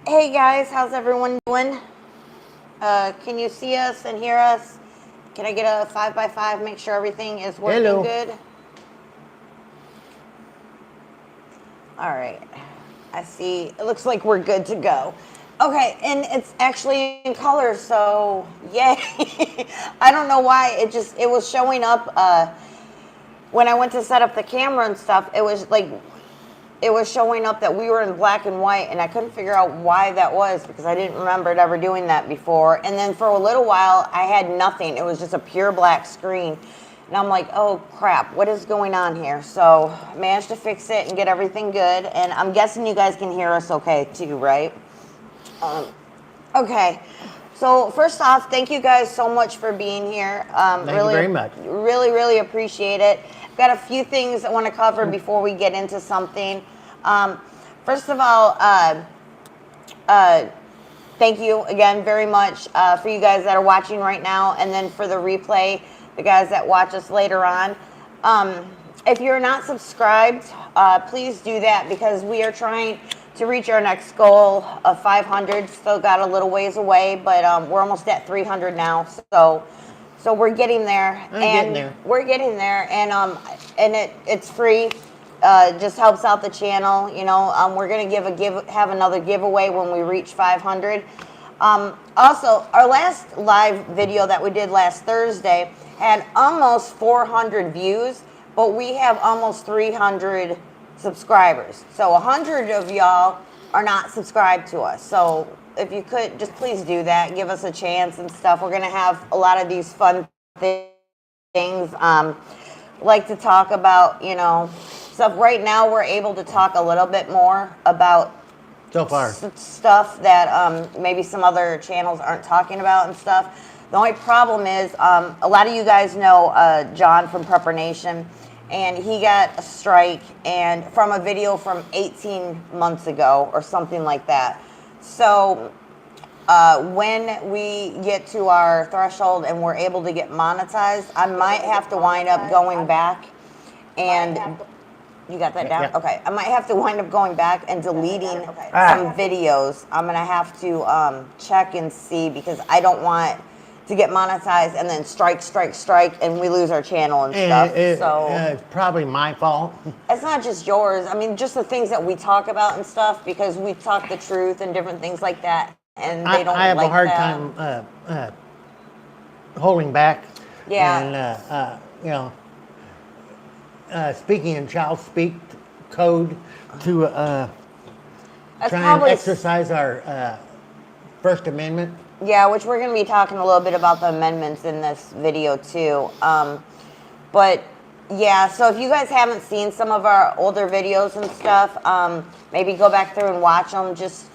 Hey guys, how's everyone doing? Can you see us and hear us? Can I get a 5x5? Make sure everything is working Hello. good. All right. I see. It looks like we're good to go. Okay, and it's actually in color, so yay. I don't know why. It was showing up when I went to set up the camera and stuff. It was showing up that we were in black and white, and I couldn't figure out why that was because I didn't remember it ever doing that before. And then for a little while, I had nothing. It was just a pure black screen. And I'm like, oh crap, what is going on here? So I managed to fix it and get everything good. And I'm guessing you guys can hear us okay too, right? Okay. So first off, thank you guys so much for being here. Thank you very much. Really, really appreciate it. Got a few things I want to cover before we get into something. First of all, thank you again very much for you guys that are watching right now, and then for the replay, the guys that watch us later on. If you're not subscribed, please do that because we are trying to reach our next goal of 500. Still got a little ways away, but we're almost at 300 now. So we're getting there. We're getting there, and it's free. Just helps out the channel. You know, we're gonna have another giveaway when we reach 500. Also, our last live video that we did last Thursday had almost 400 views, but we have almost 300 subscribers. So 100 of y'all are not subscribed to us. So if you could, just please do that. Give us a chance and stuff. We're going to have a lot of these fun things. Like to talk about, you know, stuff. Right now we're able to talk a little bit more about So far. Stuff that maybe some other channels aren't talking about and stuff. The only problem is a lot of you guys know John from Prepper Nation, and he got a strike and from a video from 18 months ago or something like that. So when we get to our threshold and we're able to get monetized, I might have to wind up going back and... You got that down? Yeah. Okay. I might have to wind up going back and deleting some videos. I'm going to have to check and see because I don't want to get monetized and then strike, and we lose our channel and stuff. It's probably my fault. It's not just yours. I mean, just the things that we talk about and stuff because we talk the truth and different things like that, and they don't. I have like a hard that. time holding back. Yeah. And you know, speaking in child speak code to try and exercise our First Amendment. Yeah, which we're going to be talking a little bit about the amendments in this video too. But yeah, so if you guys haven't seen some of our older videos and stuff, maybe go back through and watch them just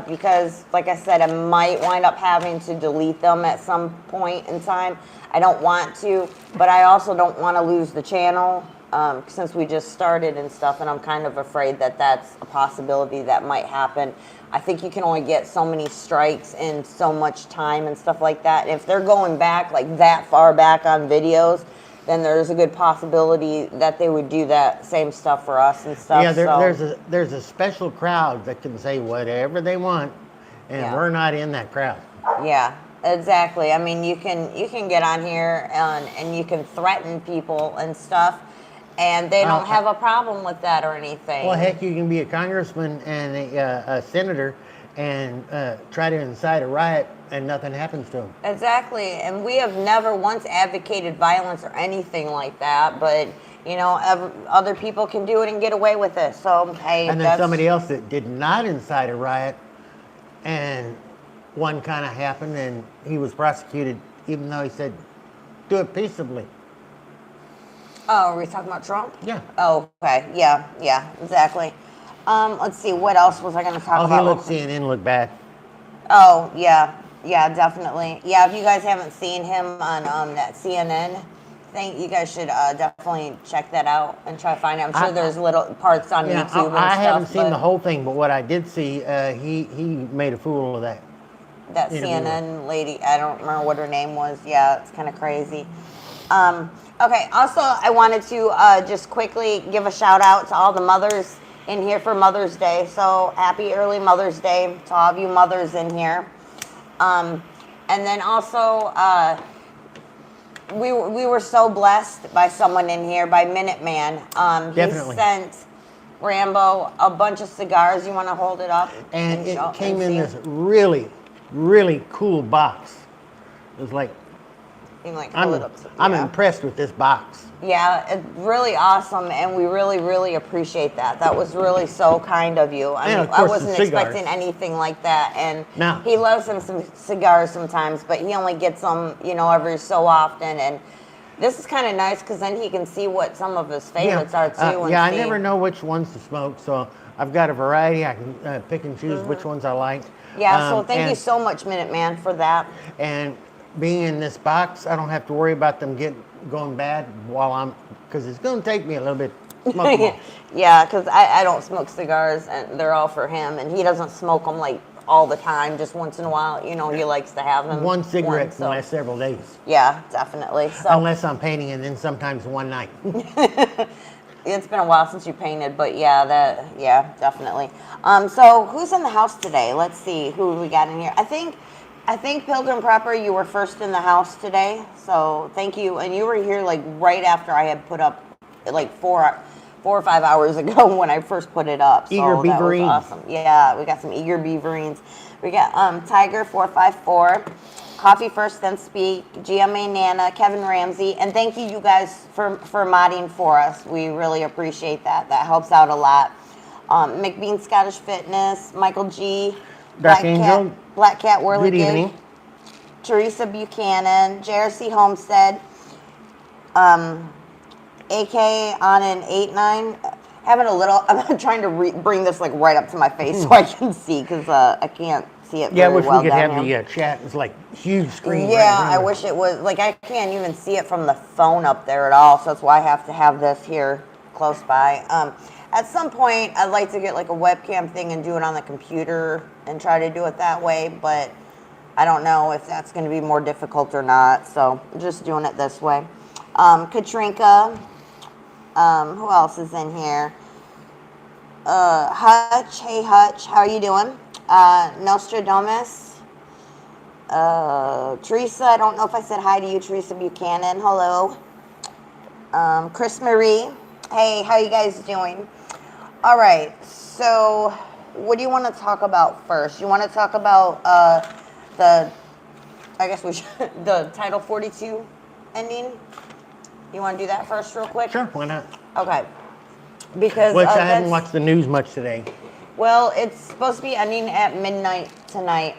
because, like I said, I might wind up having to delete them at some point in time. I don't want to, but I also don't want to lose the channel since we just started and stuff, and I'm kind of afraid that that's a possibility that might happen. I think you can only get so many strikes in so much time and stuff like that. And if they're going back like that far back on videos, then there's a good possibility that they would do that same stuff for us and stuff. Yeah, there's a special crowd that can say whatever they want, and we're not in that crowd. Yeah, exactly. I mean, you can get on here and you can threaten people and stuff, and they don't have a problem with that or anything. Well, heck, you can be a congressman and a senator and try to incite a riot and nothing happens to them. Exactly, and we have never once advocated violence or anything like that, but, you know, other people can do it and get away with it, so, hey. And then somebody else that did not incite a riot and one kind of happened and he was prosecuted even though he said, do it peaceably. Oh, are we talking about Trump? Yeah. Oh, okay. Yeah, exactly. Let's see, what else was I going to talk about? Oh, CNN looked bad. Oh, yeah, definitely. Yeah, if you guys haven't seen him on that CNN thing, you guys should definitely check that out and try to find it. I'm sure there's little parts on YouTube and stuff. I haven't seen the whole thing, but what I did see, he made a fool of that. That CNN lady, I don't remember what her name was. Yeah, it's kind of crazy. Okay, also I wanted to just quickly give a shout out to all the mothers in here for Mother's Day. So happy early Mother's Day to all of you mothers in here. And then also, we were so blessed by someone in here, by Minuteman. Definitely. He sent Rambo a bunch of cigars. You want to hold it up? And it show, came and in see? this really, really cool box. It was like, You can, like, hold it up. I'm Yeah. impressed with this box. Yeah, it's really awesome, and we really, really appreciate that. That was really so kind of you. I And, mean, of I course, wasn't the cigars. expecting anything like that. And No. he loves him some cigars sometimes, but he only gets them, every so often. And this is kind of nice because then he can see what some of his favorites are too. And I see. never know which ones to smoke, so I've got a variety. I can pick and choose which ones I like. Yeah, so thank you and- so much, Minuteman, for that. And being in this box, I don't have to worry about them going bad because it's going to take me a little bit to smoke them all. Yeah, because I don't smoke cigars, and they're all for him, and he doesn't smoke them like all the time, just once in a while. He likes to have them. One cigarette once, can last several days, Yeah, definitely. So unless I'm painting, and then sometimes one night. it's been a while since you painted, but yeah, definitely. So who's in the house today? Let's see who we got in here. I think Pilgrim Prepper, you were first in the house today, so thank you. And you were here like right after I had put up, like 4 or 5 hours ago when I first put it up. So Eager that was Beaverines. awesome. Yeah, we got some Eager Beaverines. We got Tiger 454, Coffee First Then Speak, GMA Nana, Kevin Ramsey, and thank you guys for modding for us. We really appreciate that. That helps out a lot. McBean Scottish Fitness, Michael G, Dark Angel. Black Cat Good Whirligig, evening. Teresa Buchanan, JRC Homestead, AK on an 8-9. Having a little, I'm trying to bring this like right up to my face so I can see because I can't see it Yeah, I very wish well we could down have here. the chat. It's like huge screen. Yeah, right I there. wish it was, like I can't even see it from the phone up there at all, so that's why I have to have this here close by. At some point, I'd like to get like a webcam thing and do it on the computer and try to do it that way, but I don't know if that's going to be more difficult or not, so I'm just doing it this way. Katrinka, who else is in here? Hutch, hey Hutch, how are you doing? Nostradamus, Teresa, I don't know if I said hi to you, Teresa Buchanan, hello. Chris Marie, hey, how you guys doing? All right, so what do you want to talk about first? You want to talk about I guess we should, the Title 42 ending? You want to do that first real quick? Sure, why not? Okay. Because Which I haven't watched the news much today. well, it's supposed to be ending at midnight tonight.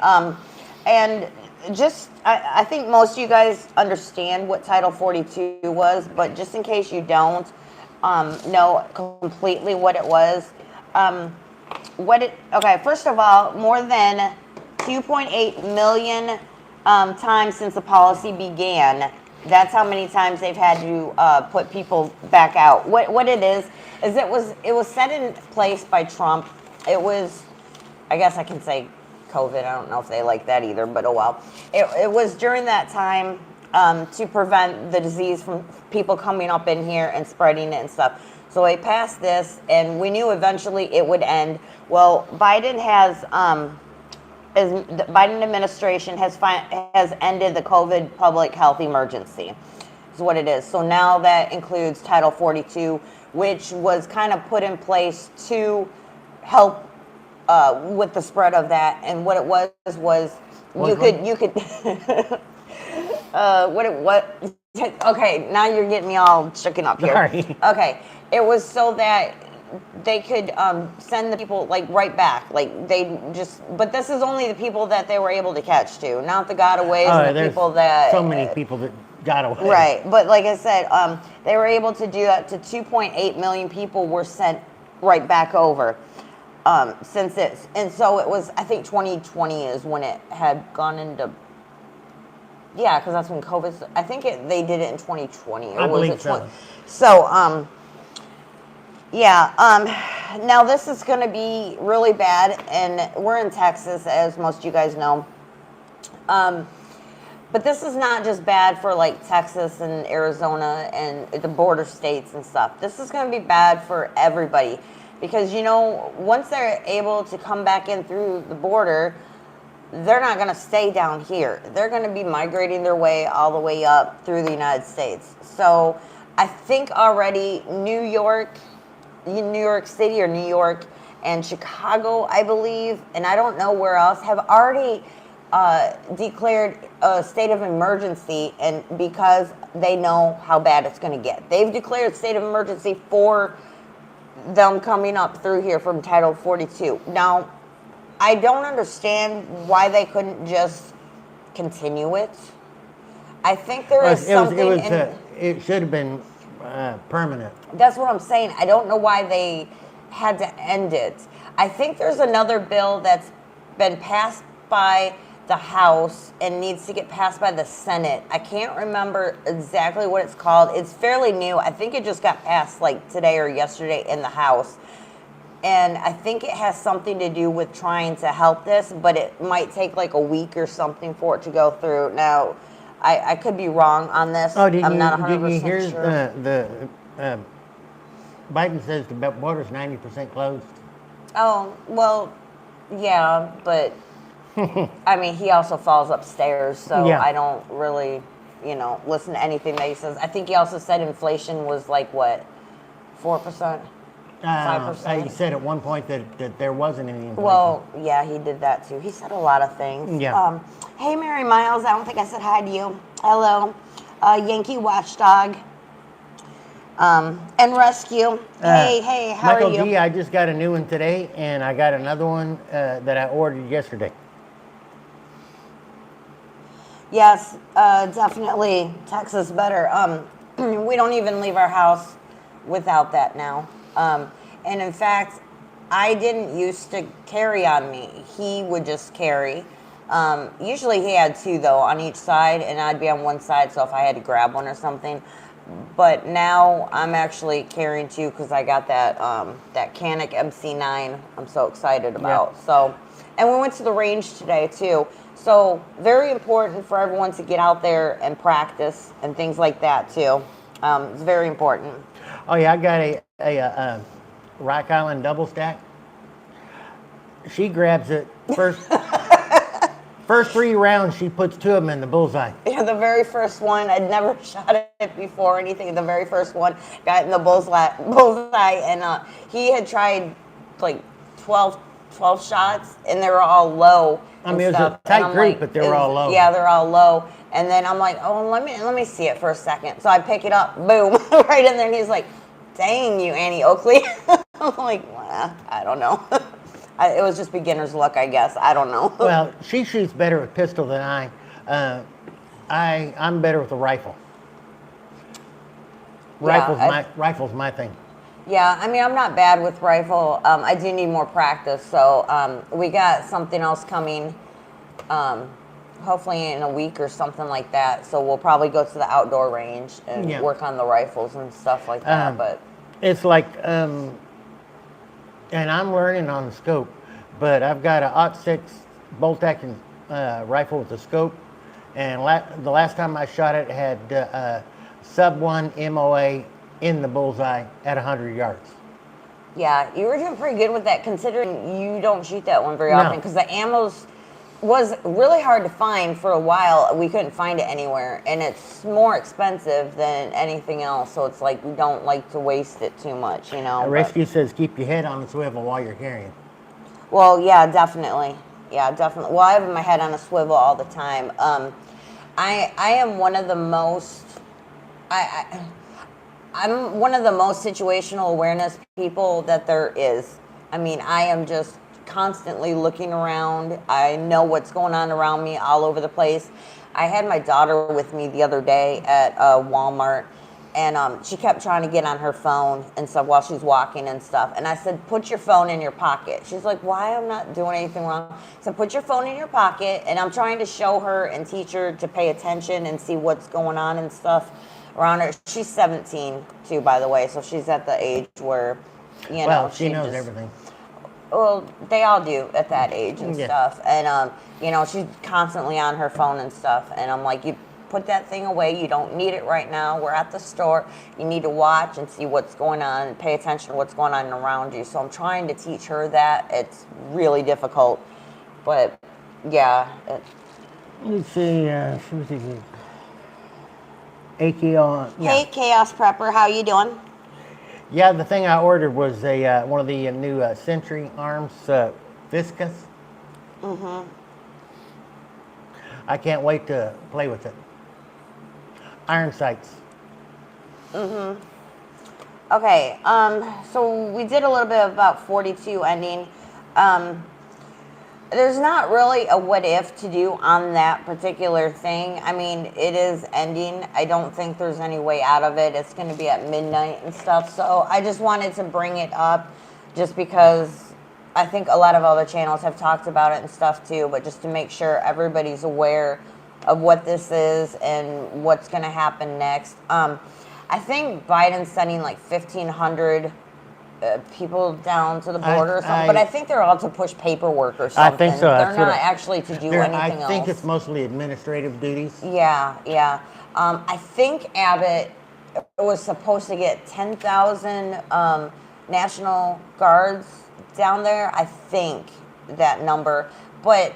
And just, I think most of you guys understand what Title 42 was, but just in case you don't know completely what it was, okay, first of all, more than 2.8 million times since the policy began, that's how many times they've had to put people back out. What it is it was set in place by Trump. It was, I guess I can say COVID. I don't know if they like that either, but oh well. It was during that time to prevent the disease from people coming up in here and spreading it and stuff. So they passed this, and we knew eventually it would end. Well, Biden the Biden administration has ended the COVID public health emergency. Is what it is. So now that includes Title 42, which was kind of put in place to help with the spread of that. And what it was you could okay, now you're getting me all shooken up here. Sorry. Okay, it was so that they could send the people like right back, like they just. But this is only the people that they were able to catch to, not the gotaways and the people that. So many people that got away. Right, but like I said, they were able to do that to 2.8 million people were sent right back over since it's, and so it was. I think 2020 is when it had gone into. Yeah, because that's when COVID. I think they did it in 2020, or I was believe it so. So, yeah. Now this is going to be really bad, and we're in Texas, as most of you guys know. But this is not just bad for like Texas and Arizona and the border states and stuff. This is going to be bad for everybody. because once they're able to come back in through the border, they're not going to stay down here. They're going to be migrating their way all the way up through the United States. So I think already New York City or New York and Chicago, I believe, and I don't know where else, have already declared a state of emergency, and because they know how bad it's going to get. They've declared state of emergency for them coming up through here from Title 42. Now, I don't understand why they couldn't just continue it. I think there is something. It should have been permanent. That's what I'm saying. I don't know why they had to end it. I think there's another bill that's been passed by the House and needs to get passed by the Senate. I can't remember exactly what it's called. It's fairly new. I think it just got passed like today or yesterday in the House. And I think it has something to do with trying to help this, but it might take like a week or something for it to go through. Now, I could be wrong on this. Oh, I'm not 100% did you hear sure. Biden says the border's 90% closed? Oh, well, yeah, but I mean, he also falls upstairs, so Yeah. I don't really, listen to anything that he says. I think he also said inflation was like, what, 4%? 5%? He said at one point that there wasn't any inflation. Well, yeah, he did that too. He said a lot of things. Yeah. Hey, Mary Miles, I don't think I said hi to you. Hello. Yankee Watchdog. And Rescue. Hey, how Michael are you? G, I just got a new one today, and I got another one that I ordered yesterday. Yes, definitely. Texas better. We don't even leave our house without that now. And in fact, I didn't used to carry on me. He would just carry. Usually he had two though on each side, and I'd be on one side, so if I had to grab one or something. But now I'm actually carrying two because I got that Canik MC9. I'm so excited about. Yeah. So, and we went to the range today too. So very important for everyone to get out there and practice and things like that too. It's very important. Oh yeah, I got a Rock Island double stack. She grabs it first. First 3 rounds, she puts 2 of them in the bullseye. Yeah, the very first one, I'd never shot it before or anything. The very first one got in the bullseye, and he had tried like 12 shots, and they were all low. I mean, it was a tight group, but they were all low. Yeah, they're all low. And then I'm like, oh, let me see it for a second. So I pick it up, boom, right in there, and he's like, dang you, Annie Oakley. I'm like, well, I don't know. It was just beginner's luck, I guess. I don't know. Well, she shoots better with pistol than I. I'm better with a rifle. Rifle's my thing. Yeah, I mean, I'm not bad with rifle. I do need more practice. So we got something else coming, hopefully in a week or something like that. So we'll probably go to the outdoor range and work on the rifles and stuff like that. But it's like, and I'm learning on the scope, but I've got a .6 bolt action rifle with a scope, and the last time I shot it, had sub 1 MOA in the bullseye at 100 yards. Yeah, you were doing pretty good with that, considering you don't shoot that one very often, because the ammos was really hard to find for a while. We couldn't find it anywhere, and it's more expensive than anything else, so it's like we don't like to waste it too much, Rescue says keep your head on the swivel while you're carrying. Well, yeah, definitely. Yeah, definitely. Well, I have my head on a swivel all the time. I am one of the most... I'm one of the most situational awareness people that there is. I mean, I am just constantly looking around. I know what's going on around me all over the place. I had my daughter with me the other day at Walmart, and she kept trying to get on her phone and stuff while she's walking and stuff. And I said, put your phone in your pocket. She's like, why? I'm not doing anything wrong. I said, put your phone in your pocket. And I'm trying to show her and teach her to pay attention and see what's going on and stuff around her. She's 17 too, by the way, so she's at the age where, well, she knows everything. Well, they all do at that age and stuff. And she's constantly on her phone and stuff. And I'm like, you put that thing away. You don't need it right now. We're at the store. You need to watch and see what's going on and pay attention to what's going on around you. So I'm trying to teach her that. It's really difficult, but yeah. Let's see. AKO. Yeah. Hey, Chaos Prepper, how you doing? Yeah, the thing I ordered was a one of the new Century Arms Viscous. Mm-hmm. I can't wait to play with it. Iron sights. Mm-hmm. Okay, so we did a little bit about 42 ending. There's not really a what if to do on that particular thing. I mean, it is ending. I don't think there's any way out of it. It's going to be at midnight and stuff. So I just wanted to bring it up just because I think a lot of other channels have talked about it and stuff too, but just to make sure everybody's aware of what this is and what's going to happen next. I think Biden's sending like 1,500 people down to the border or something, but I think they're all to push paperwork or something. I think so. They're not actually to do anything else. I think it's mostly administrative duties. Yeah, yeah. I think Abbott was supposed to get 10,000 National Guards down there. I think that number. But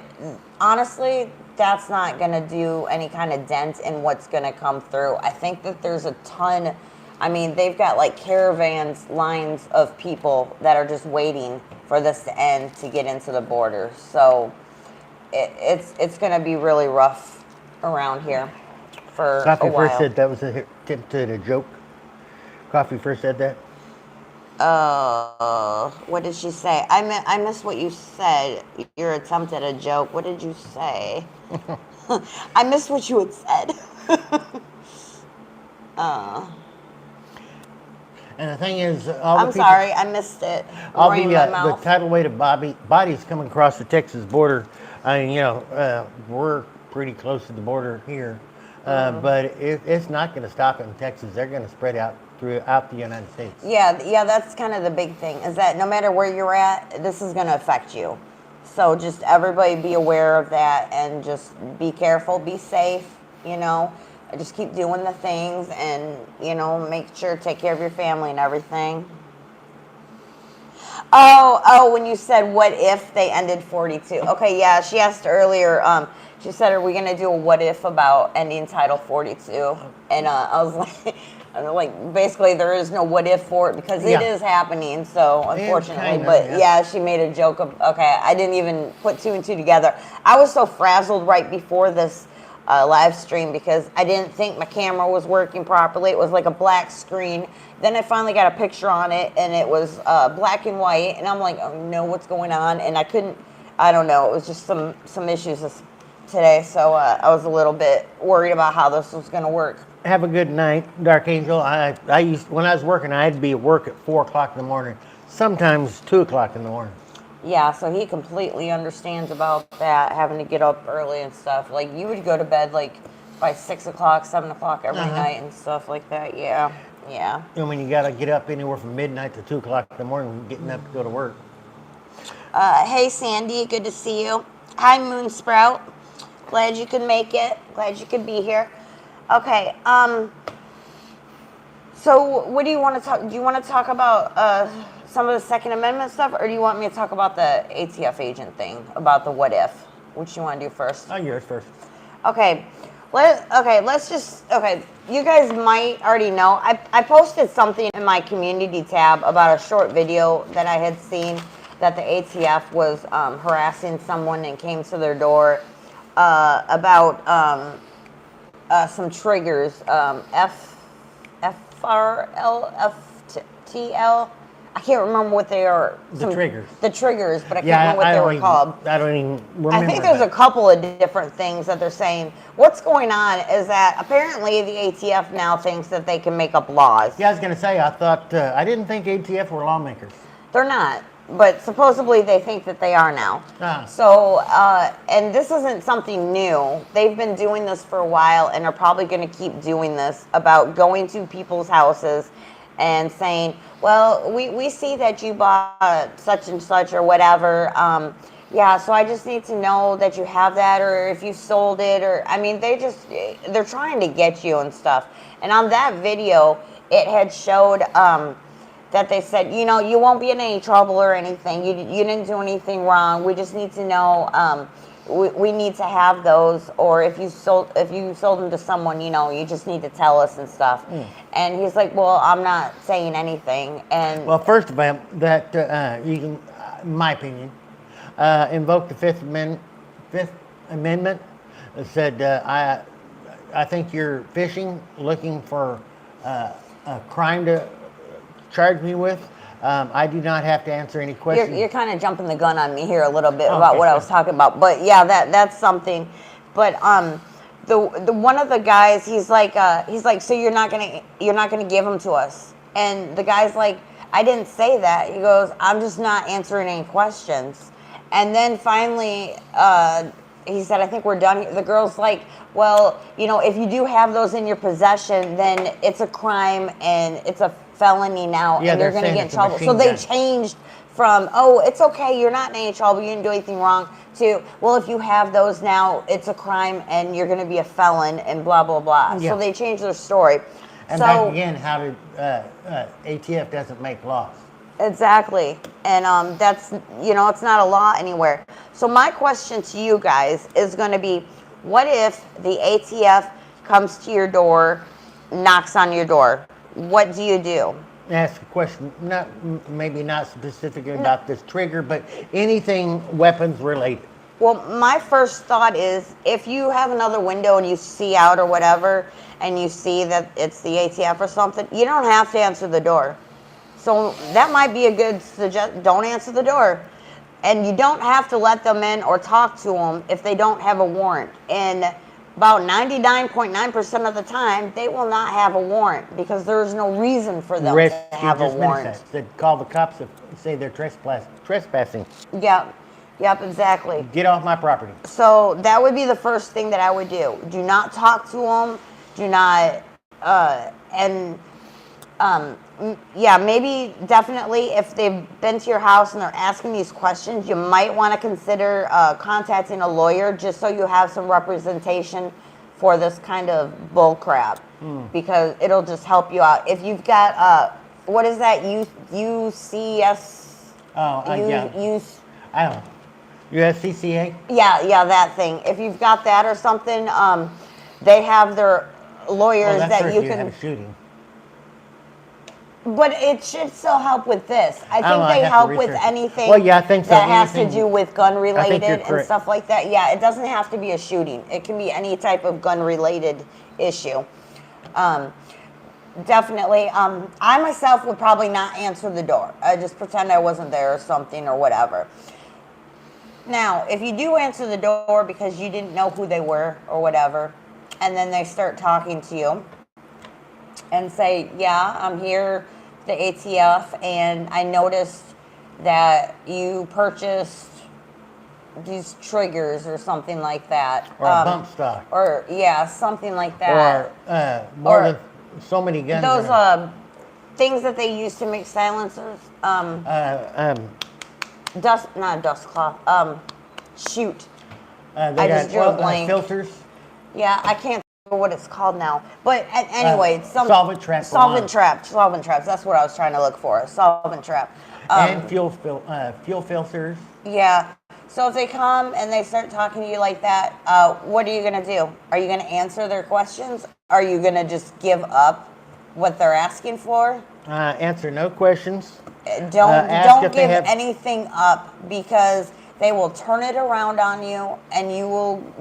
honestly, that's not going to do any kind of dent in what's going to come through. I think that there's a ton. I mean, they've got like caravans, lines of people that are just waiting for this to end to get into the border. So it's going to be really rough around here for Coffee a while. first said that was a joke. Coffee first said that. What did she say? I missed what you said. Your attempt at a joke. What did you say? I missed what you had said. And the thing is, I'm sorry, I missed it. The tidal wave of bodies coming across the Texas border. I mean, we're pretty close to the border here, but it's not going to stop in Texas. They're going to spread out throughout the United States. Yeah, that's kind of the big thing, is that no matter where you're at, this is going to affect you. So just everybody be aware of that and just be careful, be safe, just keep doing the things and, make sure to take care of your family and everything. Oh, when you said what if they ended 42. Okay, yeah, she asked earlier, she said, are we going to do a what if about ending Title 42? And I was like, basically there is no what if for it because it is happening, so unfortunately. Yeah, she made a joke of, okay, I didn't even put two and two together. I was so frazzled right before this live stream because I didn't think my camera was working properly. It was like a black screen. Then I finally got a picture on it and it was black and white, and I'm like, oh no, what's going on? And I don't know, it was just some issues today, so I was a little bit worried about how this was going to work. Have a good night, Dark Angel. When I was working, I had to be at work at 4 o'clock in the morning, sometimes 2 o'clock in the morning. Yeah, so he completely understands about that, having to get up early and stuff. Like, you would go to bed, like, by 6 o'clock, 7 o'clock every night and stuff like that. Yeah. And when you got to get up anywhere from midnight to 2 o'clock in the morning, getting up to go to work. Hey, Sandy, good to see you. Hi, Moonsprout. Glad you could make it. Glad you could be here. Okay, so what do you want to talk? Do you want to talk about some of the Second Amendment stuff, or do you want me to talk about the ATF agent thing, about the what if? Which you want to do first? Yours first. Okay, let's just, you guys might already know, I posted something in my community tab about a short video that I had seen that the ATF was harassing someone and came to their door about some triggers, FRL, FTL. I can't remember what they are. The triggers, but I can't remember what they were called. I don't even remember. I think there's a couple of different things that they're saying. What's going on is that apparently the ATF now thinks that they can make up laws. Yeah, I was going to say, I didn't think ATF were lawmakers. They're not. But supposedly they think that they are now. So, and this isn't something new. They've been doing this for a while and are probably going to keep doing this about going to people's houses and saying, well, we see that you bought such and such or whatever. Yeah, so I just need to know that you have that, or if you sold it, or I mean, they're trying to get you and stuff. And on that video, it had showed that they said, you won't be in any trouble or anything. You didn't do anything wrong. We just need to know. We need to have those, or if you sold them to someone, you just need to tell us and stuff. And he's like, well, I'm not saying anything. And Well, first of all, that you can, in my opinion, invoke the Fifth Amendment. It said, I think you're fishing, looking for a crime to charge me with. I do not have to answer any questions. You're kind of jumping the gun on me here a little bit Oh, about okay, what I sure. was talking about, but yeah, that's something. But the one of the guys, he's like, so you're not gonna give them to us, and the guy's like, I didn't say that. He goes, I'm just not answering any questions, and then finally, he said, I think we're done here. The girl's like, well, if you do have those in your possession, then it's a crime and it's a felony now, Yeah, and you're they're going to saying get in it's a trouble. So machine they gun. changed from, oh, it's okay, you're not in any trouble, you didn't do anything wrong, to, well, if you have those now, it's a crime and you're going to be a felon and blah, blah, blah. Yeah. So they changed their story. And so, back again, how did ATF doesn't make laws? Exactly. And that's, it's not a law anywhere. So my question to you guys is going to be, what if the ATF comes to your door, knocks on your door? What do you do? Ask a question, maybe not specifically about this trigger, but anything weapons related. Well, my first thought is, if you have another window and you see out or whatever, and you see that it's the ATF or something, you don't have to answer the door. So that might be a good suggestion. Don't answer the door. And you don't have to let them in or talk to them if they don't have a warrant. And about 99.9% of the time, they will not have a warrant because there's no reason for them to have a warrant. They call the cops if say they're trespassing. Yep, exactly. Get off my property. So that would be the first thing that I would do. Do not talk to them. Do not, maybe definitely if they've been to your house and they're asking these questions, you might want to consider contacting a lawyer just so you have some representation for this kind of bull crap, because it'll just help you out. If you've got, what is that, UCS? Yeah. I don't know. USCCA? Yeah, that thing. If you've got that or something, they have their lawyers that you can... have a shooting. But it should still help with this. I think they help with anything I think so. that has to do with gun I related think you're and correct. stuff like that. Yeah, it doesn't have to be a shooting. It can be any type of gun related issue. Definitely. I myself would probably not answer the door. I just pretend I wasn't there or something or whatever. Now, if you do answer the door because you didn't know who they were or whatever, and then they start talking to you and say, yeah, I'm here, the ATF, and I noticed that you purchased these triggers or something like that. Or a bump stock. Or, yeah, something like that. Or more than so many guns. Those things that they use to make silencers. Not dust cloth. Shoot. They just drew a blank. Filters. Yeah, I can't remember what it's called now. But anyway, solvent trap. Solvent traps. That's what I was trying to look for. A solvent trap. And fuel filters. Yeah. So if they come and they start talking to you like that, what are you going to do? Are you going to answer their questions? Are you going to just give up what they're asking for? Answer no questions. Don't give anything up, because they will turn it around on you, and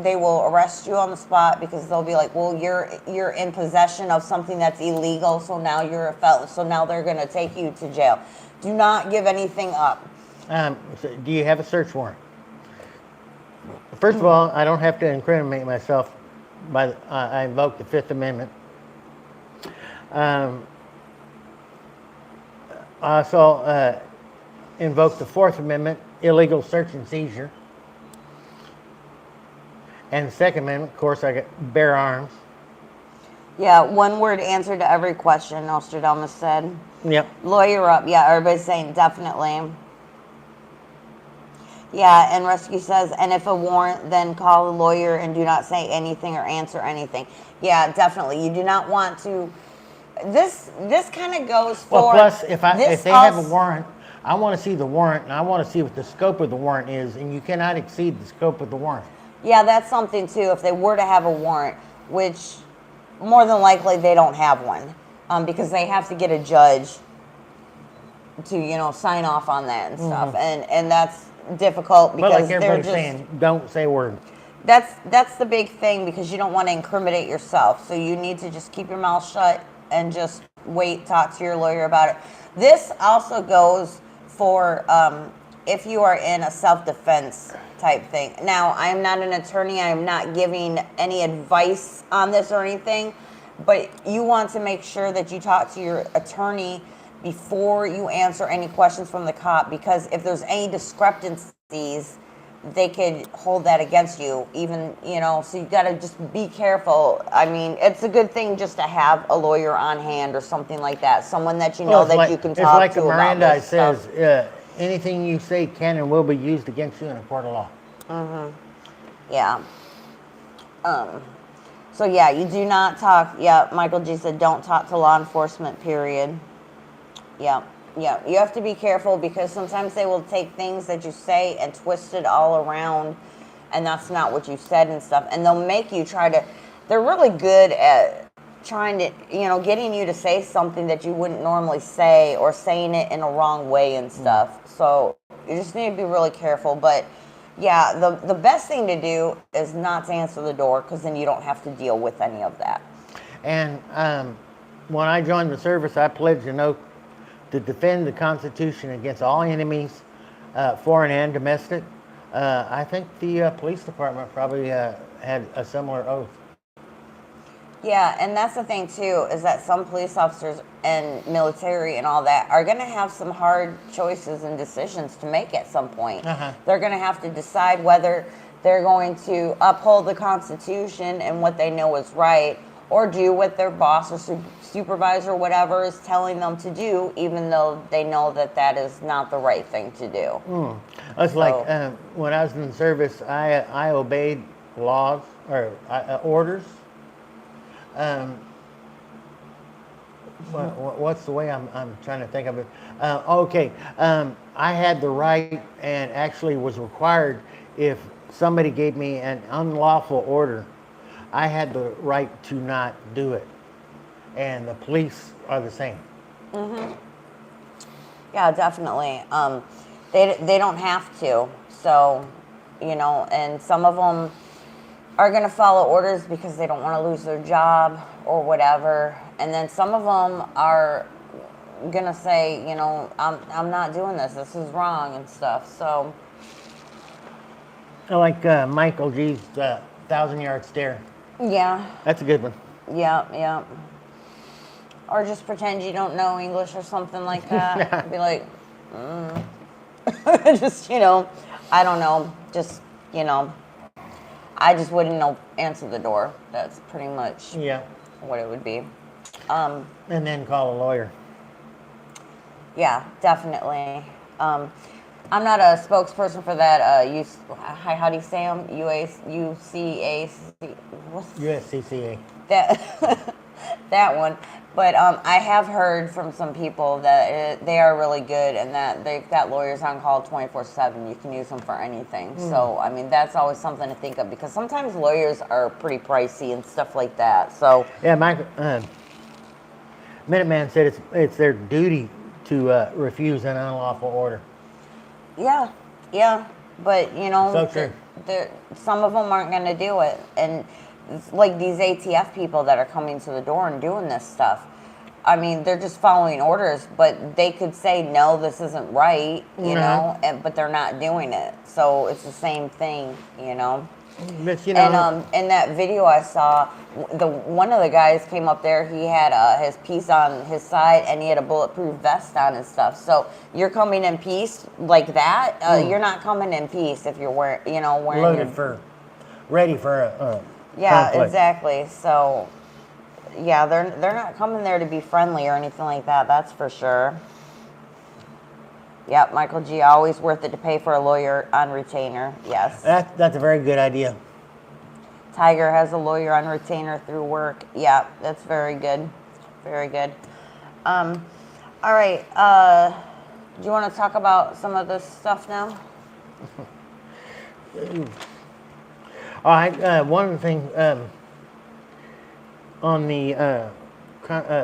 they will arrest you on the spot, because they'll be like, well, you're in possession of something that's illegal, so now you're a felon, so now they're going to take you to jail. Do not give anything up. So do you have a search warrant? First of all, I don't have to incriminate myself I invoke the Fifth Amendment. Also invoke the Fourth Amendment, illegal search and seizure. And the Second Amendment, of course, I got bear arms. Yeah, one word answer to every question, Nostradamus said. Yep. Lawyer up. Yeah, everybody's saying definitely. Yeah, and Rescue says, and if a warrant, then call a lawyer and do not say anything or answer anything. Yeah, definitely. You do not want to. This kind of goes Well, for plus if this they have a also. warrant, I want to see the warrant and I want to see what the scope of the warrant is, and you cannot exceed the scope of the warrant. Yeah, that's something too. If they were to have a warrant, which more than likely they don't have one, because they have to get a judge to sign off on that and stuff, and that's difficult But like because they're everybody's just saying, don't say a word. that's the big thing because you don't want to incriminate yourself. So you need to just keep your mouth shut and just wait, talk to your lawyer about it. This also goes for if you are in a self-defense type thing. Now, I am not an attorney. I am not giving any advice on this or anything, but you want to make sure that you talk to your attorney before you answer any questions from the cop, because if there's any discrepancies, they could hold that against you, even, so you got to just be careful. I mean, it's a good thing just to have a lawyer on hand or something like that, someone that you know that you can talk to about It's like Miranda this stuff. says, anything you say can and will be used against you in a court of law. Yeah. So yeah, you do not talk. Yeah, Michael G said don't talk to law enforcement, period. Yeah. Yeah, you have to be careful because sometimes they will take things that you say and twist it all around, and that's not what you said and stuff. And they'll make you they're really good at trying to, getting you to say something that you wouldn't normally say or saying it in a wrong way and stuff. So you just need to be really careful. But yeah, the best thing to do is not to answer the door because then you don't have to deal with any of that. And when I joined the service, I pledged an oath to defend the Constitution against all enemies, foreign and domestic. I think the police department probably had a similar oath. Yeah, and that's the thing too, is that some police officers and military and all that are going to have some hard choices and decisions to make at some point. They're going to have to decide whether they're going to uphold the Constitution and what they know is right, or do what their boss or supervisor or whatever is telling them to do, even though they know that that is not the right thing to do. It's like when I was in the service, I obeyed laws or orders. What's the way I'm trying to think of it? Okay, I had the right and actually was required, if somebody gave me an unlawful order, I had the right to not do it. And the police are the same. Yeah, definitely. They don't have to. So, and some of them are going to follow orders because they don't want to lose their job or whatever. And then some of them are going to say, I'm not doing this. This is wrong and stuff. So. I like Michael G's 1,000-yard stare. Yeah. That's a good one. Yeah. Or just pretend you don't know English or something like that. Be like, just, I don't know. Just, I just wouldn't know, answer the door. That's pretty much what it would be. And then call a lawyer. Yeah, definitely. I'm not a spokesperson for that. How do you say them? UCAC. USCCA. That one. But I have heard from some people that they are really good and that they've got lawyers on call 24/7. You can use them for anything. So, I mean, that's always something to think of because sometimes lawyers are pretty pricey and stuff like that. So yeah, Minuteman said it's their duty to refuse an unlawful order. Yeah, but So true. Some of them aren't going to do it, and it's like these ATF people that are coming to the door and doing this stuff. I mean, they're just following orders, but they could say no, this isn't right, but they're not doing it. So it's the same thing, But And in that video I saw, one of the guys came up there. He had his piece on his side, and he had a bulletproof vest on and stuff. So you're coming in peace like that. You're not coming in peace if you're wearing loaded ready for a conflict. Exactly. So yeah, they're not coming there to be friendly or anything like that. That's for sure. Yep, Michael G. Always worth it to pay for a lawyer on retainer. Yes. That's a very good idea. Tiger has a lawyer on retainer through work. Yeah, that's very good. Very good. All right. Do you want to talk about some of this stuff now? All right. One of the things on the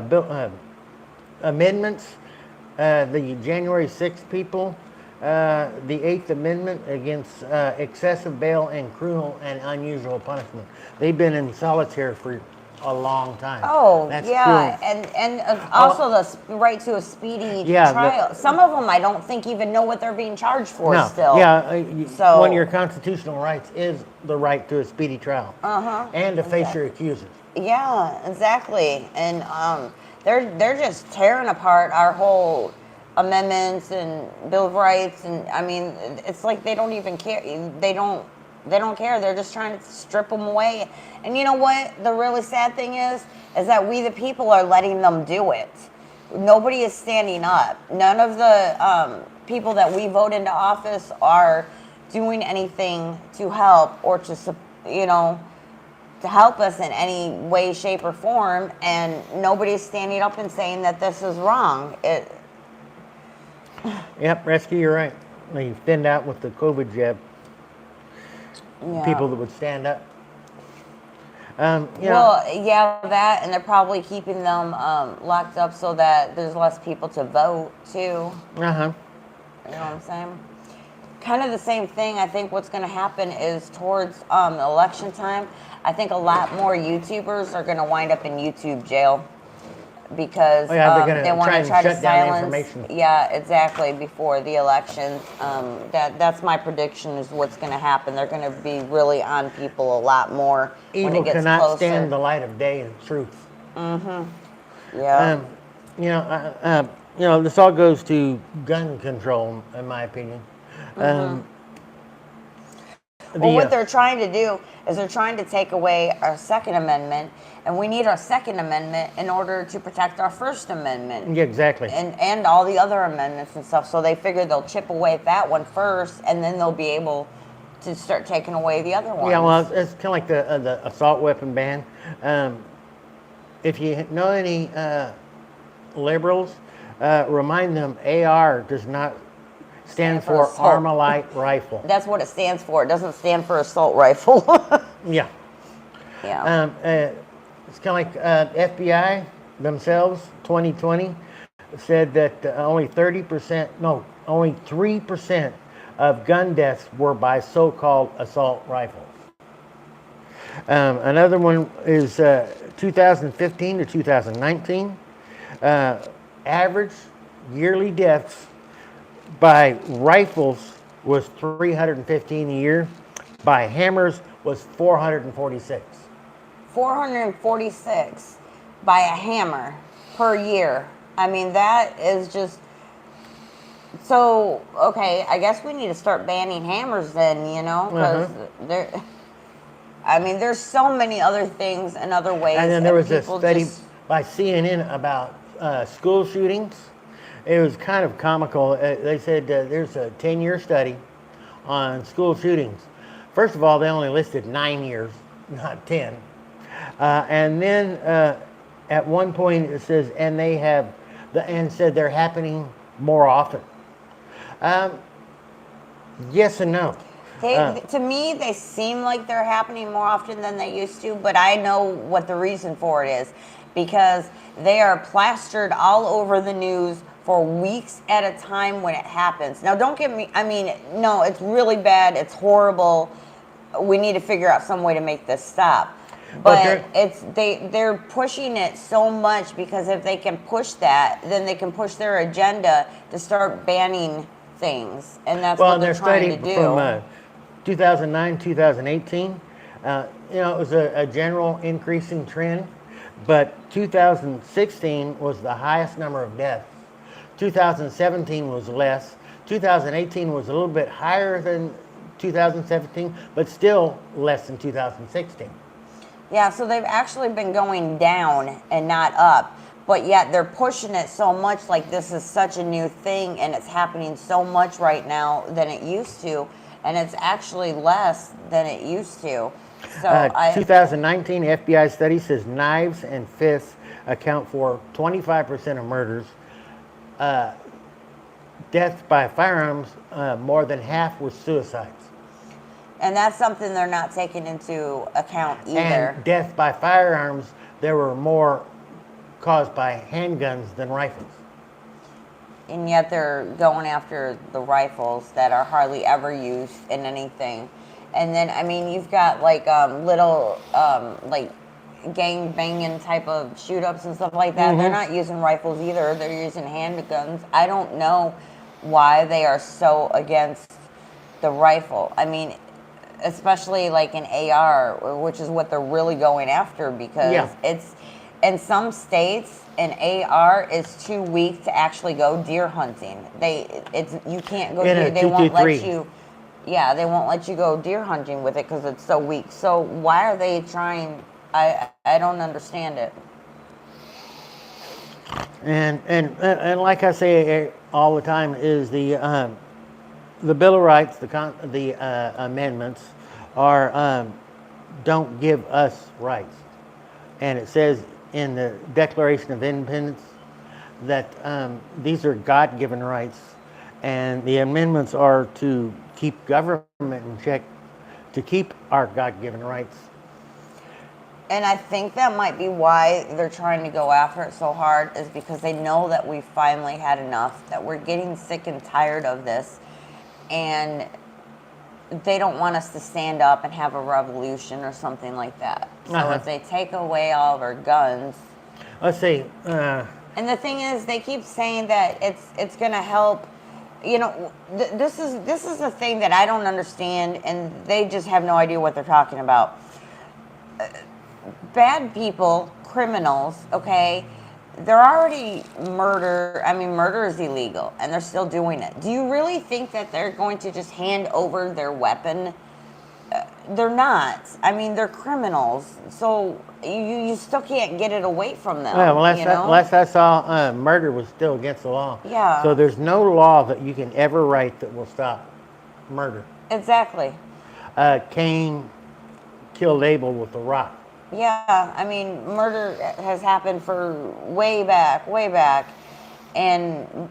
bill, amendments, the January 6th people, the 8th Amendment against excessive bail and cruel and unusual punishment. They've been in solitary for a long time. Oh, That's yeah, cruel. and also the right to a speedy trial. Some of them I don't think even know what they're being charged for No, still. yeah, So- one of your constitutional rights is the right to a speedy trial. And to face your accusers. Yeah, exactly. And they're just tearing apart our whole amendments and Bill of Rights, and I mean, it's like they don't even care. They don't care. They're just trying to strip them away. And you know what? The really sad thing is that we the people are letting them do it. Nobody is standing up. None of the people that we vote into office are doing anything to help or to to help us in any way, shape, or form, and nobody's standing up and saying that this is wrong. Yep, Rescue, you're right. They thinned out with the COVID jab. Yeah. People that would stand up. Well, yeah, that, and they're probably keeping them locked up so that there's less people to vote, too. Uh-huh. You know what I'm saying? Kind of the same thing. I think what's going to happen is towards election time, I think a lot more YouTubers are going to wind up in YouTube jail because they're gonna they want to try to shut down silence. information. Yeah, exactly. Before the election, that's my prediction is what's going to happen. They're going to be really on people a lot more when Evil it gets cannot closer. stand the light of day and truth. Yeah. This all goes to gun control, in my opinion. Well, what they're trying to do is they're trying to take away our Second Amendment, and we need our Second Amendment in order to protect our First Amendment. Yeah, exactly. And all the other amendments and stuff. So they figure they'll chip away at that one first, and then they'll be able to start taking away the other ones. Yeah, well, it's kind of like the assault weapon ban. If you know any liberals, remind them AR does not stand for assault. Armalite rifle. That's what it stands for. It doesn't stand for assault rifle. Yeah. Yeah. It's kind of like FBI themselves, 2020, said that only 3% of gun deaths were by so-called assault rifles. Another one is 2015 to 2019. Average yearly deaths by rifles was 315 a year. By hammers was 446. 446 by a hammer per year. I mean, that is just so okay. I guess we need to start banning hammers then, because there's so many other things and other ways. And then there was a study by CNN about school shootings. It was kind of comical. They said there's a 10-year study on school shootings. First of all, they only listed 9 years, not 10. And then at one point it says, and said they're happening more often. Yes and no. To me, they seem like they're happening more often than they used to, but I know what the reason for it is. Because they are plastered all over the news for weeks at a time when it happens. Now, don't get me, no, it's really bad. It's horrible. We need to figure out some way to make this stop. But they're pushing it so much because if they can push that, then they can push their agenda to start banning things. And that's what they're trying to do. From 2009, 2018, it was a general increasing trend. But 2016 was the highest number of deaths. 2017 was less. 2018 was a little bit higher than 2017, but still less than 2016. Yeah, so they've actually been going down and not up. but yet they're pushing it so much like this is such a new thing and it's happening so much right now than it used to, and it's actually less than it used to. So 2019 FBI study says knives and fists account for 25% of murders. Deaths by firearms, more than half were suicides. and that's something they're not taking into account either. And deaths by firearms, there were more caused by handguns than rifles. And yet they're going after the rifles that are hardly ever used in anything. And then, I mean, you've got like little like gang banging type of shoot ups and stuff like that. They're not using rifles either, they're using handguns. I don't know why they are so against the rifle. I mean, especially like an AR, which is what they're really going after, because it's in some states an AR is too weak to actually go deer hunting. You can't go deer. They won't let you. Yeah, they won't let you go deer hunting with it because it's so weak. So why are they trying? I don't understand it. And like I say all the time, is the Bill of Rights, the amendments are don't give us rights, and it says in the Declaration of Independence that these are God-given rights, and the amendments are to keep government in check, to keep our God-given rights. And I think that might be why they're trying to go after it so hard, is because they know that we finally had enough, that we're getting sick and tired of this, and they don't want us to stand up and have a revolution or something like that. So if they take away all of our guns, let's see. And the thing is, they keep saying that it's going to help. You know, this is the thing that I don't understand, and they just have no idea what they're talking about. Bad people, criminals, okay, they're already murder. I mean, murder is illegal, and they're still doing it. Do you really think that they're going to just hand over their weapon? They're not. I mean, they're criminals, so you still can't get it away from them. Well, last I saw, murder was still against the law. Yeah. So there's no law that you can ever write that will stop murder. Exactly. Cain killed Abel with a rock. Yeah, I mean, murder has happened for way back, and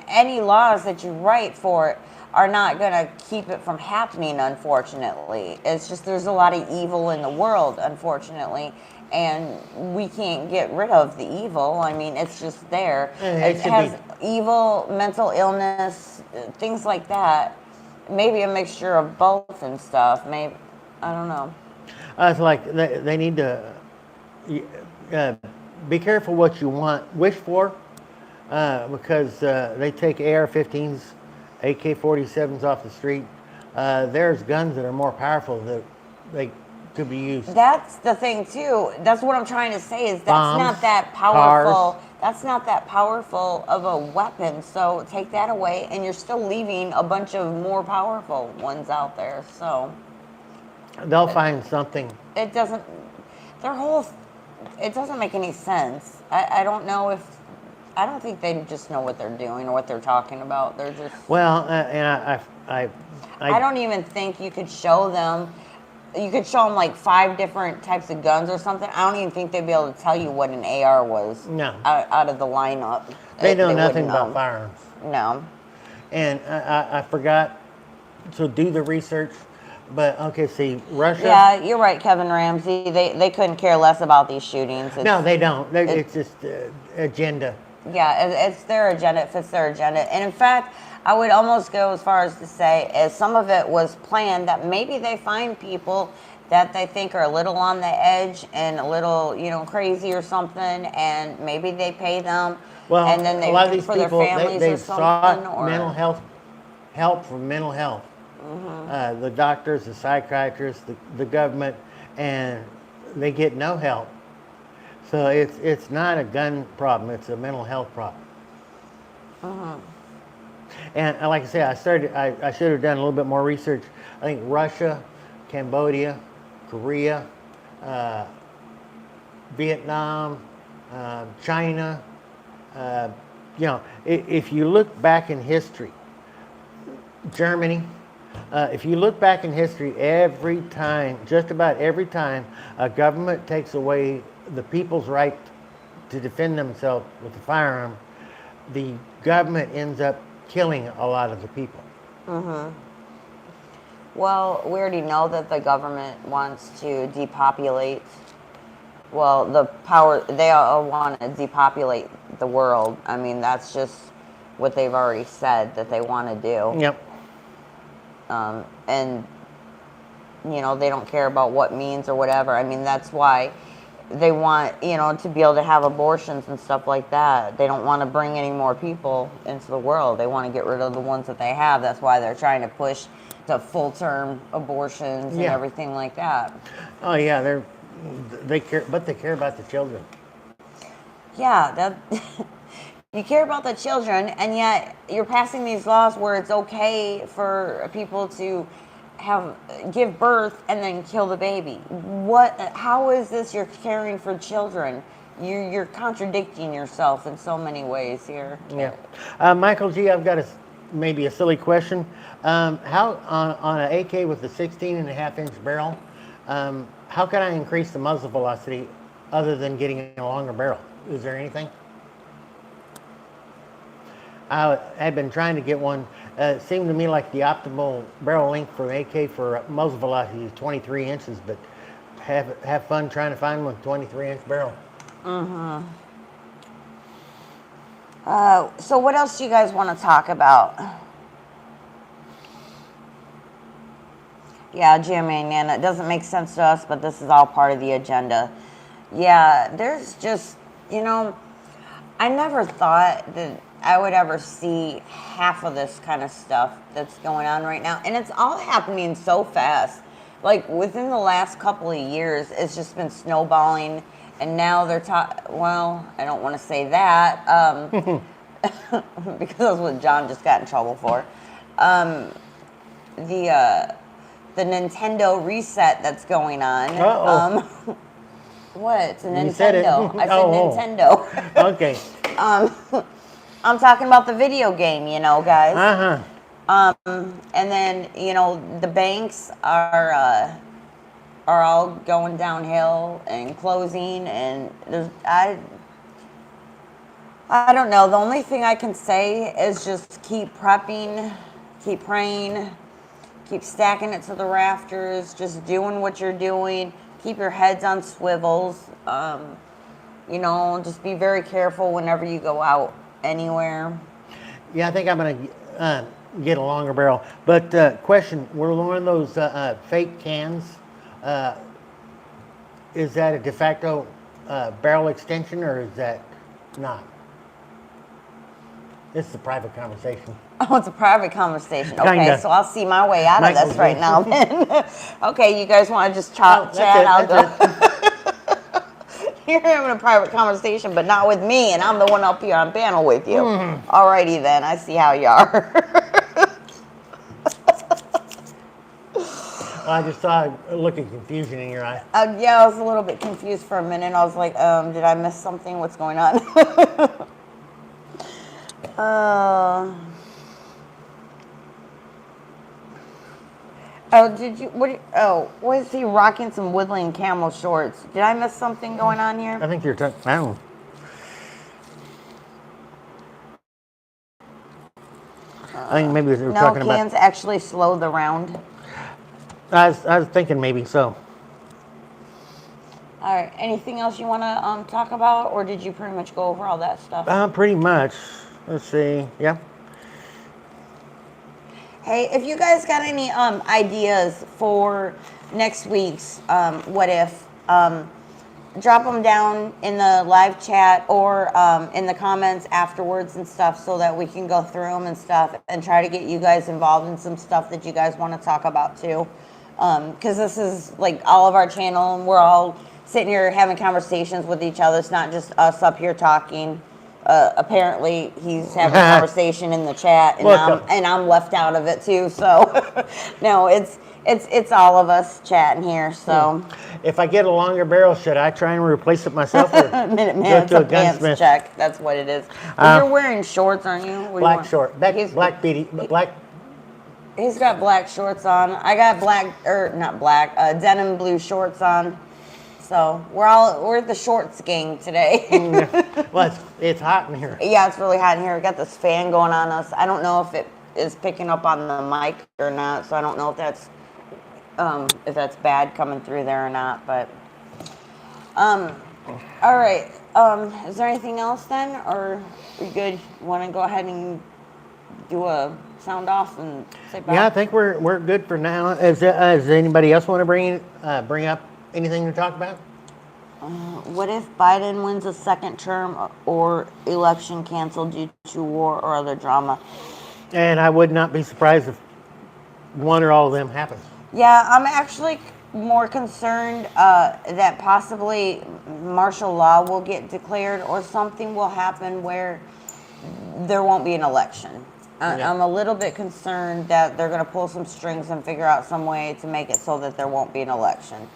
any laws that you write for it are not going to keep it from happening, unfortunately. It's just there's a lot of evil in the world, unfortunately, and we can't get rid of the evil. I mean, it's just there. It has evil, mental illness, things like that. Maybe a mixture of both and stuff. Maybe, I don't know. It's like they need to be careful what you wish for, because they take AR-15s, AK-47s off the street. There's guns that are more powerful that they could be used. That's the thing too. That's what I'm trying to say, is that's Bombs, not that powerful. cars. That's not that powerful of a weapon. So take that away, and you're still leaving a bunch of more powerful ones out there. So they'll find something. it doesn't. It doesn't make any sense. I don't know if. I don't think they just know what they're doing or what they're talking about. They're just. Well, and I don't even think you could show them. You could show them like 5 different types of guns or something. I don't even think they'd be able to tell you what an AR was. No. Out of the lineup. They know nothing about firearms. No. And I forgot to do the research, but okay, see, Russia. Yeah, you're right, Kevin Ramsey. They couldn't care less about these shootings. No, they don't. It's just agenda. Yeah, it's their agenda. It fits their agenda. And in fact, I would almost go as far as to say, as some of it was planned, that maybe they find people that they think are a little on the edge and a little, crazy or something, and maybe they pay them. Well, and then they a lot of these for people, their families they've or something, sought mental health help from mental health. The doctors, the psychiatrists, the government, and they get no help. So it's not a gun problem; it's a mental health problem. And like I said, I should have done a little bit more research. I think Russia, Cambodia, Korea, Vietnam, China. If you look back in history, Germany. If you look back in history, every time, just about every time, a government takes away the people's right to defend themselves with a firearm, the government ends up killing a lot of the people. Well, we already know that the government wants to depopulate. Well, they all want to depopulate the world. I mean, that's just what they've already said that they want to do. Yep. And, they don't care about what means or whatever. I mean, that's why they want, to be able to have abortions and stuff like that. They don't want to bring any more people into the world. They want to get rid of the ones that they have. That's why they're trying to push to full-term abortions and everything like that. Oh yeah, they care, but they care about the children. Yeah, you care about the children, and yet you're passing these laws where it's okay for people to give birth and then kill the baby. How is this you're caring for children? You're contradicting yourself in so many ways here. Yeah. Michael G., I've got maybe a silly question. How on an AK with a 16.5-inch barrel, how can I increase the muzzle velocity other than getting a longer barrel? Is there anything? I had been trying to get one. It seemed to me like the optimal barrel length for an AK for muzzle velocity is 23 inches, but have fun trying to find one with 23-inch barrel. So what else do you guys want to talk about? Yeah, Jimmy and Nana, it doesn't make sense to us, but this is all part of the agenda. Yeah, there's just, I never thought that I would ever see half of this kind of stuff that's going on right now. And it's all happening so fast. Like, within the last couple of years, it's just been snowballing. And now they're well, I don't want to say that, because that's what John just got in trouble for. The Nintendo reset that's going on. What? It's a Nintendo. You said it. I said Nintendo. Okay. I'm talking about the video game, guys. Uh-huh. And then, the banks are all going downhill and closing, and I don't know. The only thing I can say is just keep prepping, keep praying, keep stacking it to the rafters, just doing what you're doing. Keep your heads on swivels. Just be very careful whenever you go out anywhere. Yeah, I think I'm going to get a longer barrel. But question, were one of those fake cans, is that a de facto barrel extension, or is that not? It's a private conversation. Oh, it's a private conversation. Okay, Kinda. so I'll see my way out of this right now. Okay, you guys want to just chat? I'll go. You're having a private conversation, but not with me, and I'm the one up here on panel with you. Alrighty then, I see how you are. I just saw a look of confusion in your eye. Yeah, I was a little bit confused for a minute. I was like, did I miss something? What's going on? Was he rocking some Woodland camel shorts? Did I miss something going on here? I think you're talking. I don't know. I think maybe we were talking about. Cans actually slow the round. I was thinking maybe so. All right. Anything else you want to talk about, or did you pretty much go over all that stuff? Pretty much. Let's see. Yeah. Hey, if you guys got any ideas for next week's What If, drop them down in the live chat or in the comments afterwards and stuff, so that we can go through them and stuff and try to get you guys involved in some stuff that you guys want to talk about too. Because this is like all of our channel, and we're all sitting here having conversations with each other. It's not just us up here talking. Apparently, he's having a conversation in the chat, and I'm left out of it too. So, no, It's all of us chatting here. So If I get a longer barrel, should I try and replace it myself or Minuteman, go it's to a a pants gunsmith? check. That's what it is. 'Cause you're wearing shorts, aren't you? What do you Black want? short, black beady, black. He's got black shorts on. I got black, or not black, denim blue shorts on. So we're the shorts gang today. Well, it's hot in here. Yeah, it's really hot in here. We got this fan going on us. I don't know if it is picking up on the mic or not, so I don't know if that's bad coming through there or not. But all right. Is there anything else then, or are we good? Want to go ahead and do a sound off and say bye? Yeah, I think we're good for now. Does anybody else want to bring up anything to talk about? What if Biden wins a second term or election canceled due to war or other drama? And I would not be surprised if one or all of them happens. Yeah, I'm actually more concerned that possibly martial law will get declared or something will happen where there won't be an election. Yeah. I'm a little bit concerned that they're going to pull some strings and figure out some way to make it so that there won't be an election.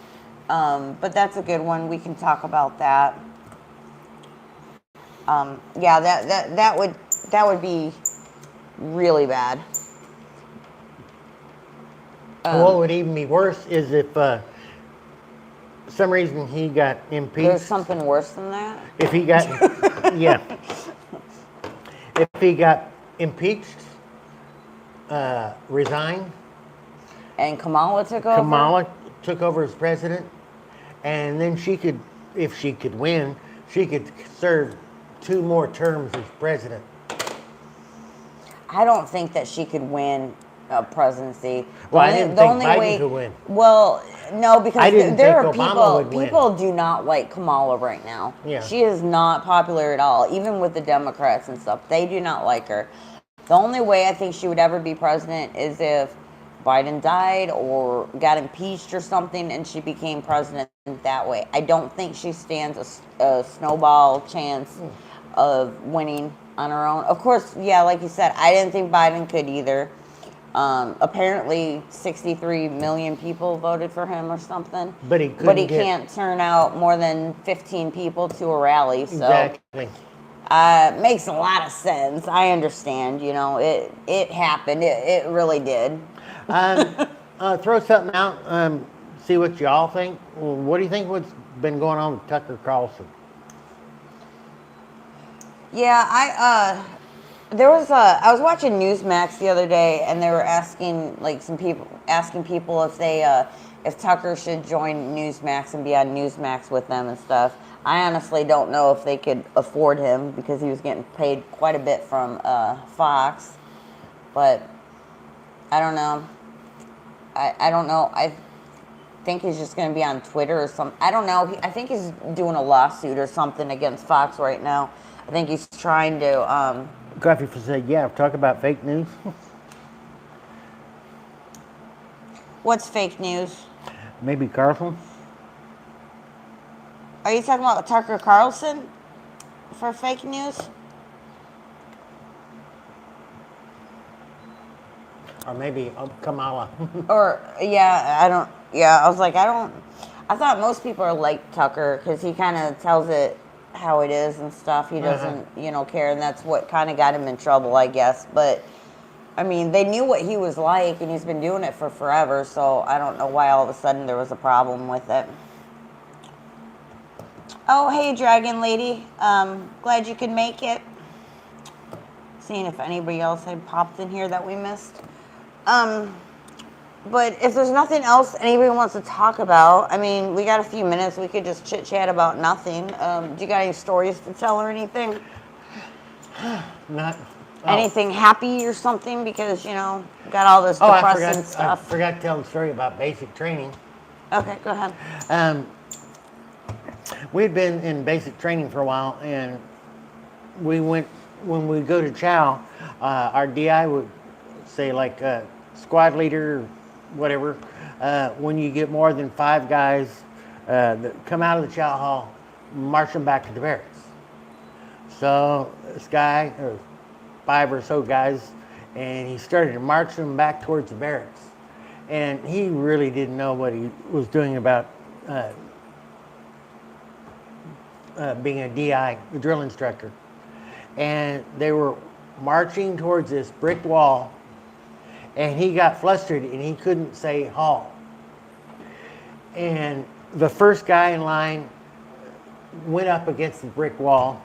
But that's a good one. We can talk about that. Yeah, that would be really bad. What would even be worse is if some reason he got impeached. There's something worse than that? If he got, yeah. If he got impeached, resigned, And Kamala took over? Kamala took over as president, and then she could, if she could win, she could serve 2 more terms as president. I don't think that she could win a presidency. Well, I didn't think Biden could win. Well, no, because I didn't there think are Obama would win. people do not like Kamala right now. Yeah. She is not popular at all, even with the Democrats and stuff. They do not like her. The only way I think she would ever be president is if Biden died or got impeached or something and she became president that way. I don't think she stands a snowball chance of winning on her own. Of course, yeah, like you said, I didn't think Biden could either. Apparently 63 million people voted for him or something. But he can't turn out more than 15 people to a rally. So Exactly. makes a lot of sense. I understand, it happened. It really did. Throw something out, see what y'all think. What do you think what's been going on with Tucker Carlson? Yeah, I was watching Newsmax the other day, and they were asking people if Tucker should join Newsmax and be on Newsmax with them and stuff. I honestly don't know if they could afford him because he was getting paid quite a bit from Fox, but I don't know. I don't know. I think he's just going to be on Twitter or something. I don't know. I think he's doing a lawsuit or something against Fox right now. I think he's trying to. Coffee for say, yeah, talk about fake news. What's fake news? Maybe Carlson. Are you talking about Tucker Carlson for fake news? Or maybe Kamala. Or, yeah, I was like, I thought most people are like Tucker because he kind of tells it how it is and stuff. He doesn't, care, and that's what kind of got him in trouble, I guess. But, I mean, they knew what he was like, and he's been doing it for forever, so I don't know why all of a sudden there was a problem with it. Oh, hey, Dragon Lady. Glad you could make it. Seeing if anybody else had popped in here that we missed. But if there's nothing else anybody wants to talk about, I mean, we got a few minutes. We could just chit-chat about nothing. Do you got any stories to tell or anything? Not. Anything happy or something? Because, got all this depressing stuff. I forgot to tell the story about basic training. Okay, go ahead. We'd been in basic training for a while, and when we go to chow, our DI would say, like, squad leader, or whatever, when you get more than 5 guys that come out of the chow hall, march them back to the barracks. So this guy, or 5 or so guys, and he started marching them back towards the barracks. and he really didn't know what he was doing about being a DI, a drill instructor. And they were marching towards this brick wall, and he got flustered and he couldn't say halt. And the first guy in line went up against the brick wall,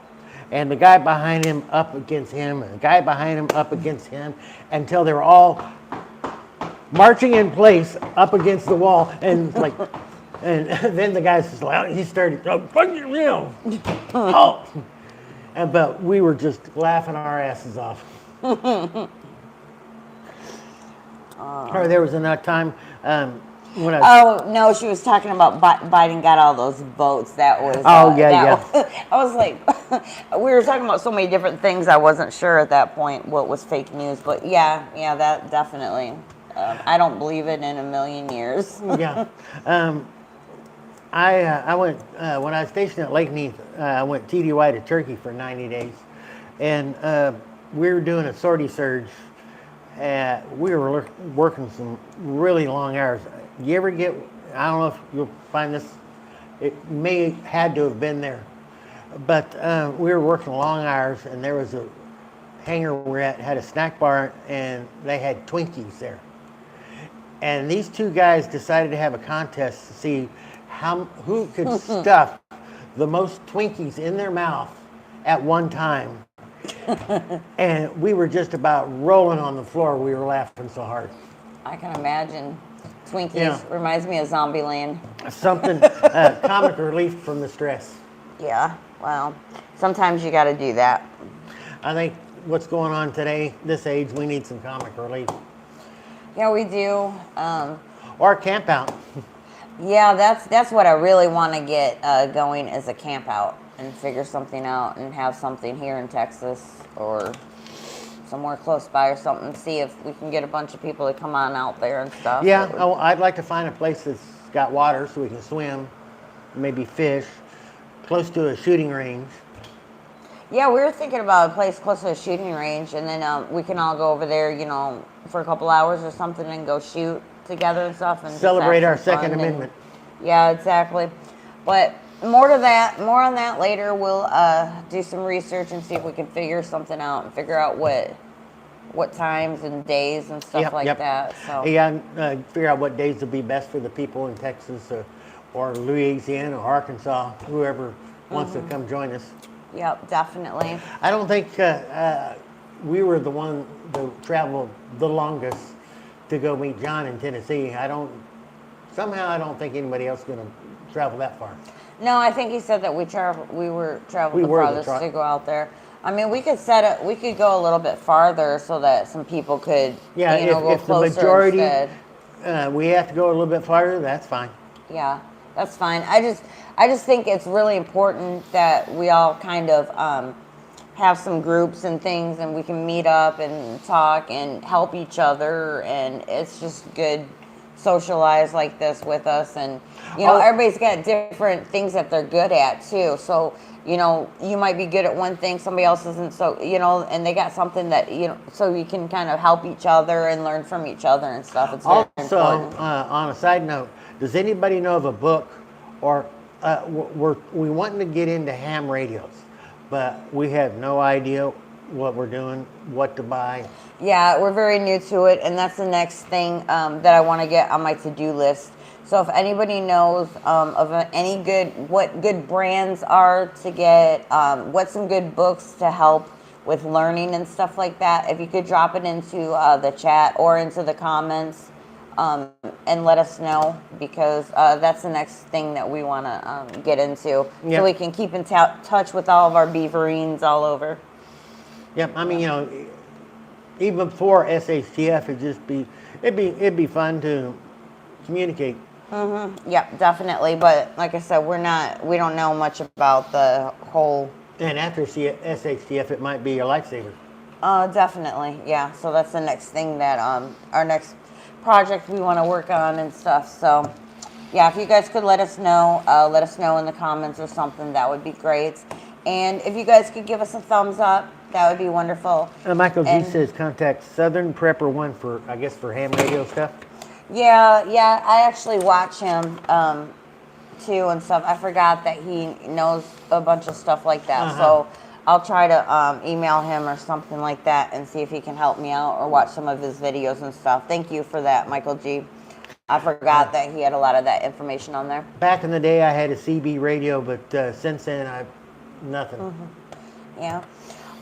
and the guy behind him up against him, and the guy behind him up against him, until they were all marching in place up against the wall. And like, and then the guy says, well, he started, oh, fuck you, halt. And but we were just laughing our asses off. Or there was another time when I was, Oh no, she was talking about Biden got all those votes. That was I was like, we were talking about so many different things. I wasn't sure at that point what was fake news, but yeah, that definitely. I don't believe it in a million years. Yeah. I went when I was stationed at Lake Neath. I went TDY to Turkey for 90 days, and we were doing a sortie surge. We were working some really long hours. You ever get? I don't know if you'll find this. It may had to have been there, but we were working long hours, and there was a hangar we had a snack bar, and they had Twinkies there. And these two guys decided to have a contest to see who could stuff the most Twinkies in their mouth at one time. And we were just about rolling on the floor. We were laughing so hard. I can imagine. Twinkies reminds me of Zombieland. Something comic relief from the stress. Yeah, well, sometimes you got to do that. I think what's going on today, this age, we need some comic relief. Yeah, we do. Or camp out. Yeah, that's what I really want to get going is a camp out and figure something out and have something here in Texas or somewhere close by or something. See if we can get a bunch of people to come on out there and stuff. Yeah, I'd like to find a place that's got water so we can swim, maybe fish, close to a shooting range. Yeah, we were thinking about a place close to a shooting range, and then we can all go over there, for a couple hours or something and go shoot together and stuff. And celebrate our Second Amendment. Yeah, exactly. But more on that later. We'll do some research and see if we can figure something out and figure out what times and days and stuff that. So yeah, figure out what days will be best for the people in Texas or Louisiana or Arkansas, whoever wants to come join us. Yep, definitely. I don't think we were the one that traveled the longest to go meet John in Tennessee. I don't think anybody else is going to travel that far. No, I think he said that we were traveling the farthest to go out there. I mean, we could go a little bit farther so that some people could, go if closer the majority, instead. We have to go a little bit farther, that's fine. Yeah, that's fine. I just think it's really important that we all kind of have some groups and things, and we can meet up and talk and help each other, and it's just good socialize like this with us. And everybody's got different things that they're good at too, so you might be good at one thing, somebody else isn't, so and they got something that so you can kind of help each other and learn from each other and stuff. It's very important. On a side note, does anybody know of a book, or we wanting to get into ham radios, but we have no idea what we're doing, what to buy? Yeah, we're very new to it, and that's the next thing that I want to get on my to-do list. So if anybody knows of what good brands are to get, what some good books to help with learning and stuff like that, if you could drop it into the chat or into the comments and let us know, because that's the next thing that we want to get into, so we can keep in touch with all of our beaverines all over. Yep, I mean, even before SHTF, it'd be fun to communicate. Mm-hmm. Yeah, definitely. But like I said, we don't know much about the whole. And after SHTF, it might be a lifesaver. Definitely, yeah. So that's the next thing that our next project we want to work on and stuff. So yeah, if you guys could let us know in the comments or something, that would be great. And if you guys could give us a thumbs up, that would be wonderful. Michael G says contact Southern Prepper 1 for ham radio stuff. Yeah, I actually watch him too and stuff. I forgot that he knows a bunch of stuff like that. Uh-huh. So I'll try to email him or something like that and see if he can help me out or watch some of his videos and stuff. Thank you for that, Michael G. I forgot that he had a lot of that information on there. Back in the day, I had a CB radio, but since then, nothing. Yeah.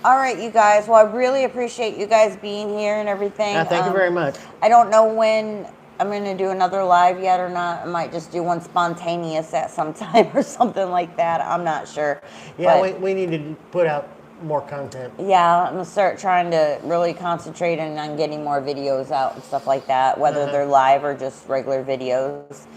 All right, you guys. Well, I really appreciate you guys being here and everything. Thank you very much. I don't know when I'm going to do another live yet or not. I might just do one spontaneous at some time or something like that. I'm not sure. Yeah, But, we need to put out more content. yeah, I'm going to start trying to really concentrate on getting more videos out and stuff like that, whether they're live or just regular videos.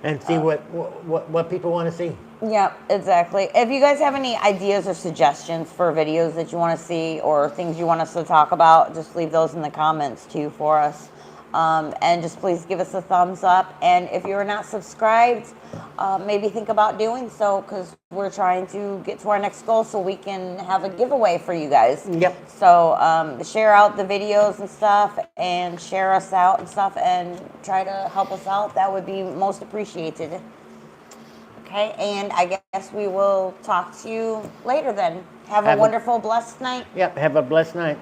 And see what people want to see. Yeah, exactly. If you guys have any ideas or suggestions for videos that you want to see or things you want us to talk about, just leave those in the comments too for us. And just please give us a thumbs up. And if you're not subscribed, maybe think about doing so, because we're trying to get to our next goal so we can have a giveaway for you guys. Yep. So share out the videos and stuff and share us out and stuff and try to help us out. That would be most appreciated. Okay, and I guess we will talk to you later then. Have a wonderful, blessed night. Yep, have a blessed night.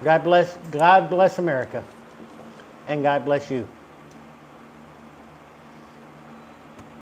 God bless America. And God bless you.